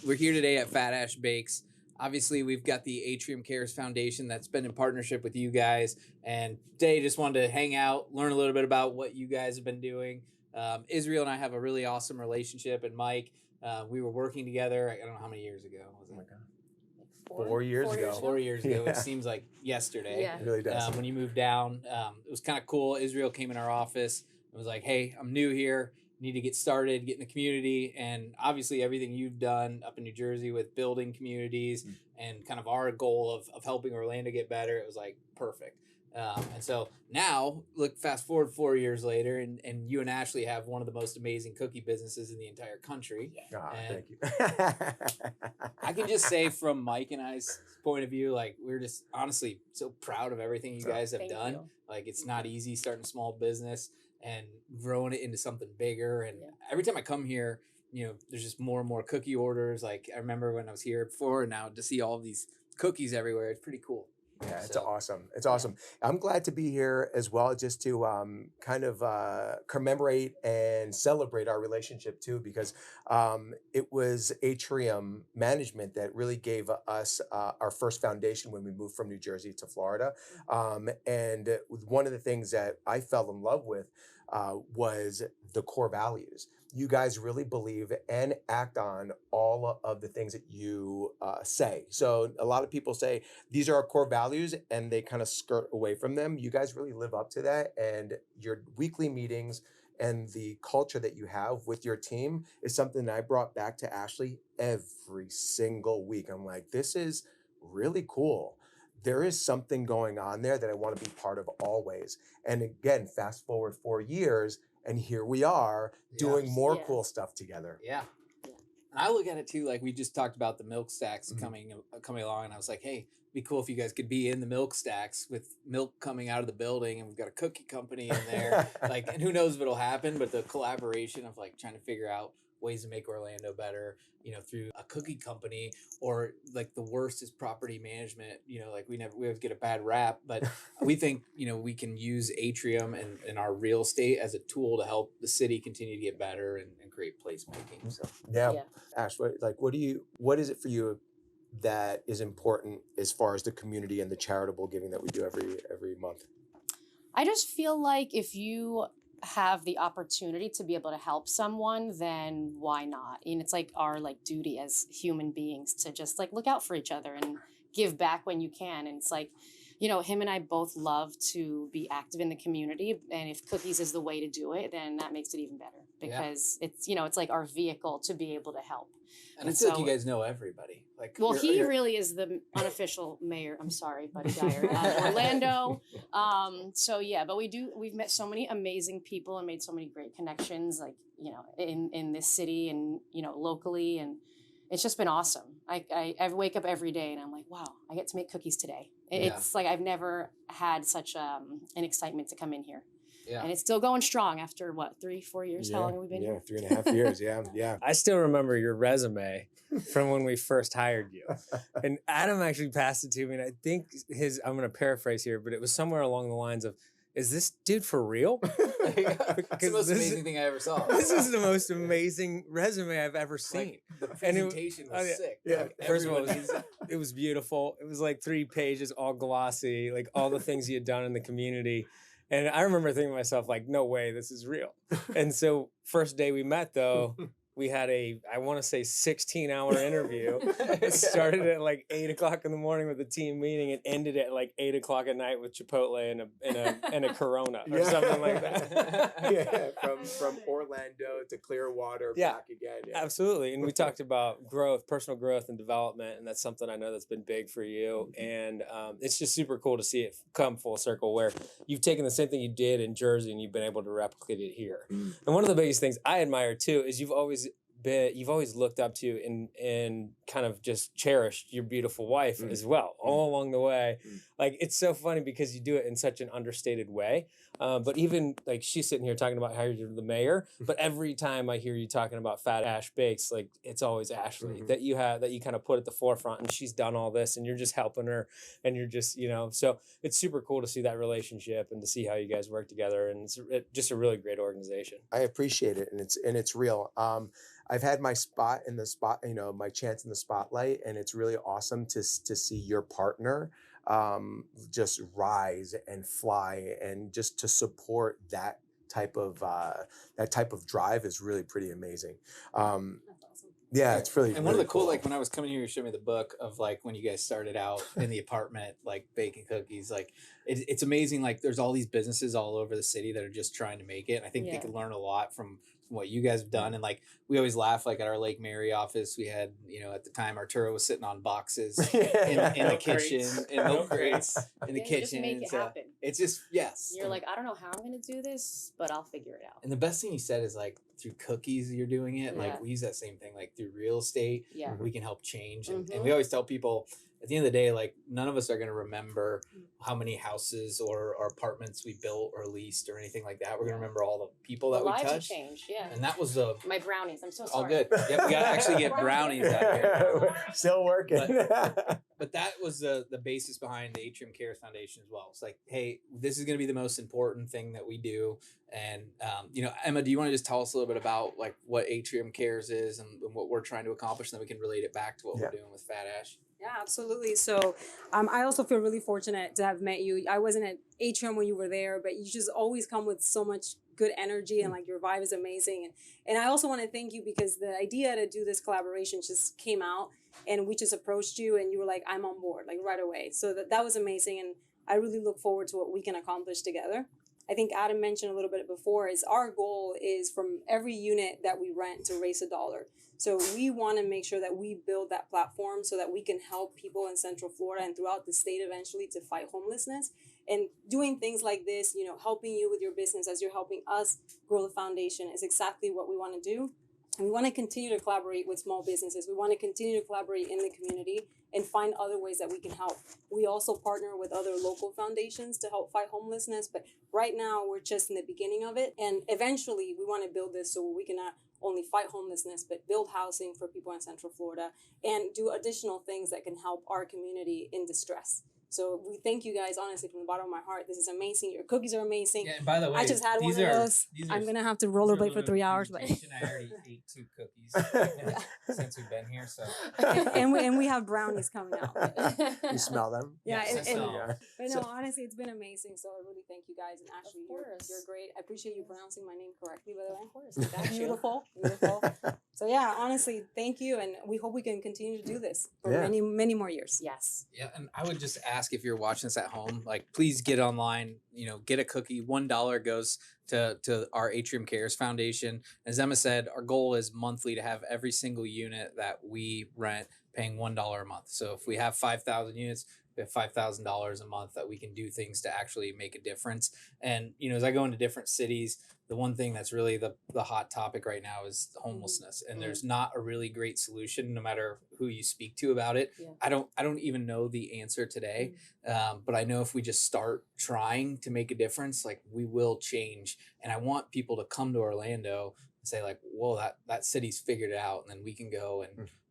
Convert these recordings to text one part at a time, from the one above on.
We're here today at Phat Ash Bakes. Obviously, we've got the Atrium Cares Foundation that's been in partnership with you guys. And today, just wanted to hang out, learn a little bit about what you guys have been doing. Israel and I have a really awesome relationship. And Mike, we were working together. I don't know how many years ago was it? Oh my God. 4 years ago. 4 years ago. Yeah. It seems like yesterday. Yeah. It really does. When you moved down, it was kind of cool. Israel came in our office and was like, "Hey, I'm new here. Need to get started, get in the community." And obviously everything you've done up in New Jersey with building communities and kind of our goal of helping Orlando get better, it was like perfect. And so now, look, fast forward 4 years later, and you and Ashley have one of the most amazing cookie businesses in the entire country. Thank you. I can just say from Mike and I's point of view, like, we're just honestly so proud of everything you guys have Thank done. you. Like, it's not easy starting a small business and growing it into something bigger. And Yeah. every time I come here, there's just more and more cookie orders. Like, I remember when I was here before, and now to see all of these cookies everywhere, it's pretty cool. Yeah, it's So, awesome. It's awesome. I'm glad to be here as well, just to kind of commemorate and celebrate our relationship too, because it was Atrium management that really gave us our first foundation when we moved from New Jersey to Florida. And one of the things that I fell in love with was the core values. You guys really believe and act on all of the things that you say. So a lot of people say these are our core values and they kind of skirt away from them. You guys really live up to that, and your weekly meetings and the culture that you have with your team is something that I brought back to Ashley every single week. I'm like, this is really cool. There is something going on there that I want to be part of always. And again, fast forward 4 years, and here we are doing more Yeah. cool stuff together. Yeah. Yeah. And I look at it too, like we just talked about the milk stacks Mhm. coming along, and I was like, hey, it'd be cool if you guys could be in the milk stacks with milk coming out of the building, and we've got a cookie company in there. Like, and who knows if it'll happen, but the collaboration of like trying to figure out ways to make Orlando better, through a cookie company, or like the worst is property management. Like we always get a bad rap, but we think, we can use Atrium and our real estate as a tool to help the city continue to get better and create placemaking. So Yeah. Yeah. Ash, what is it for you that is important as far as the community and the charitable giving that we do every month? I just feel like if you have the opportunity to be able to help someone, then why not? And it's like our duty as human beings to just look out for each other and give back when you can. And it's like, him and I both love to be active in the community. And if cookies is the way to do it, then that makes it even better, because it's, it's like our vehicle to be able to help. And I feel like you guys know everybody. Well, he really is the unofficial mayor. I'm sorry, Buddy Dyer, of Orlando. So yeah, but we've met so many amazing people and made so many great connections, in this city and, locally. And it's just been awesome. I wake up every day and I'm like, wow, I get to make cookies today. It's like I've never had such an excitement to come in here. Yeah. And it's still going strong after 3-4 years. How long have we been here? 3.5 years. Yeah. I still remember your resume from when we first hired you. And Adam actually passed it to me. And I think I'm going to paraphrase here, but it was somewhere along the lines of, is this dude for real? It's the most amazing thing I ever saw. This is the most amazing resume I've ever seen. The presentation was sick. Yeah. Like, First of all, everyone- it was beautiful. It was like 3 pages, all glossy, like all the things he had done in the community. And I remember thinking to myself, like, no way, this is real. And so first day we met, though, we had I want to say 16-hour interview. It started at 8 o'clock in the morning with a team meeting and ended at 8 o'clock at night with Chipotle and a Corona or something like that. Yeah, from Orlando to Clearwater, back again. Yeah. Absolutely. And we talked about growth, personal growth and development. And that's something I know that's been big for you. And it's just super cool to see it come full circle, where you've taken the same thing you did in Jersey and you've been able to replicate it here. And one of the biggest things I admire too is you've always looked up to and kind of just cherished your beautiful wife as well, all along the way. It's so funny because you do it in such an understated way. But even she's sitting here talking about how you're the mayor, but every time I hear you talking about Phat Ash Bakes, it's always Ashley that you kind of put at the forefront, and she's done all this and you're just helping her, and you're just, so it's super cool to see that relationship and to see how you guys work together. And it's just a really great organization. I appreciate it, and it's real. I've had my my chance in the spotlight, and it's really awesome to see your partner just rise and fly, and just to support that type of drive is really pretty amazing. That's awesome. Yeah, it's really, And really one of the cool, cool. like when I was coming here, you showed me the book of like when you guys started out in the apartment, like baking cookies. Like it's amazing. Like there's all these businesses all over the city that are just trying to make it. And I think they Yeah. could learn a lot from what you guys have done. And like we always laugh, like at our Lake Mary office, we had, at the time Arturo was sitting on boxes in the Milk kitchen, crates. in milk crates in the Yeah, you kitchen. just make it So happen. it's just, yes. You're like, I don't know how I'm gonna do this, but I'll figure it out. And the best thing you said is like through cookies, you're doing it. Yeah. Like we use that same thing, like through real estate, Yeah. we can help change. And Mhm. we always tell people at the end of the day, like none of us are going to remember how many houses or apartments we built or leased or anything like that. We're going to remember all the people The that we lives have touched. changed. Yeah. And that was the My brownies. I'm so all sorry. good. Yep, we got to actually get brownies out here. Still working. But that was the basis behind the Atrium Cares Foundation as well. It's like, hey, this is going to be the most important thing that we do. And, Emma, do you want to just tell us a little bit about like what Atrium Cares is and what we're trying to accomplish, and then we can relate it back to what we're doing with Phat Ash? Yeah, absolutely. So I also feel really fortunate to have met you. I wasn't at Atrium when you were there, but you just always come with so much good energy, and like your vibe is amazing. And I also want to thank you because the idea to do this collaboration just came out, and we just approached you and you were like, I'm on board, like right away. So that was amazing. And I really look forward to what we can accomplish together. I think Adam mentioned a little bit before is our goal is from every unit that we rent to raise $1. So we want to make sure that we build that platform so that we can help people in Central Florida and throughout the state eventually to fight homelessness. And doing things like this, helping you with your business as you're helping us grow the foundation is exactly what we want to do. And we want to continue to collaborate with small businesses. We want to continue to collaborate in the community and find other ways that we can help. We also partner with other local foundations to help fight homelessness. But right now, we're just in the beginning of it. And eventually, we want to build this so we can not only fight homelessness, but build housing for people in Central Florida and do additional things that can help our community in distress. So we thank you guys, honestly, from the bottom of my heart. This is amazing. Your cookies are amazing. Yeah, and by the way, I just had one of those. I'm going to have to rollerblade for 3 hours. But I already ate 2 cookies since we've been here. So and we have brownies coming out. You smell them? Yeah, Yes, and, I and, smell. but So- no, honestly, it's been amazing. So I really thank you guys. And Ashley, you're course. great. I appreciate you pronouncing my name correctly, by the way. Of course. I got you. Beautiful, beautiful. So yeah, honestly, thank you. And we hope we can continue to do this for Yeah. many, many more years. Yes. yeah, and I would just ask if you're watching this at home, like please get online, get a cookie. $1 goes to our Atrium Cares Foundation. As Emma said, our goal is monthly to have every single unit that we rent paying $1 a month. So if we have 5,000 units, we have $5,000 a month that we can do things to actually make a difference. And as I go into different cities, the one thing that's really the hot topic right now is homelessness, and there's not a really great solution no matter who you speak to about it. Yeah. I don't even know the answer today, but I know if we just start trying to make a difference, like we will change. And I want people to come to Orlando and say like, whoa, that city's figured it out, and then we can go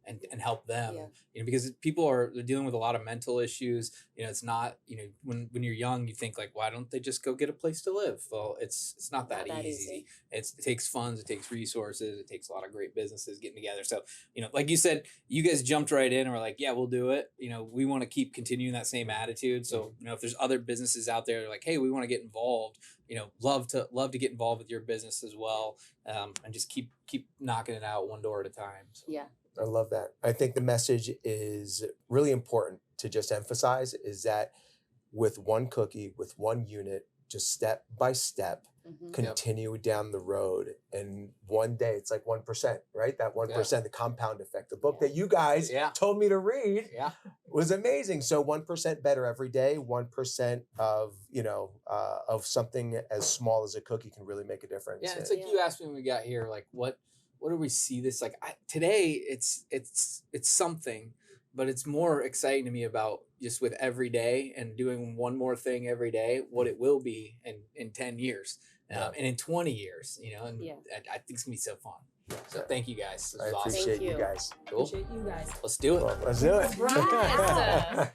and help them. Yeah. Because they're dealing with a lot of mental issues. It's not, when you're young, you think like, why don't they just go get a place to live? Well, it's not that easy. It takes funds, it takes resources, it takes a lot of great businesses getting together. So, like you said, you guys jumped right in and were like, yeah, we'll do it. We want to keep continuing that same attitude. So, if there's other businesses out there like, hey, we want to get involved, love to get involved with your business as well. And just keep knocking it out one door at a time. So. Yeah. I love that. I think the message is really important to just emphasize is that with one cookie, with one unit, just step by step, continue down the road. And one day it's like 1%, right? That 1%, the compound effect. The book that you guys told me to read was amazing. So 1% better every day, 1% of something as small as a cookie can really make a difference. Yeah, it's like you asked me when we got here, like what do we see this like today? It's something, but it's more exciting to me about just with every day and doing one more thing every day, what it will be in 10 years and in 20 years, and I think it's gonna be so fun. So thank you guys. This I was awesome. appreciate you guys. Cool. Appreciate you guys. Let's do it. Well, let's do it. Right.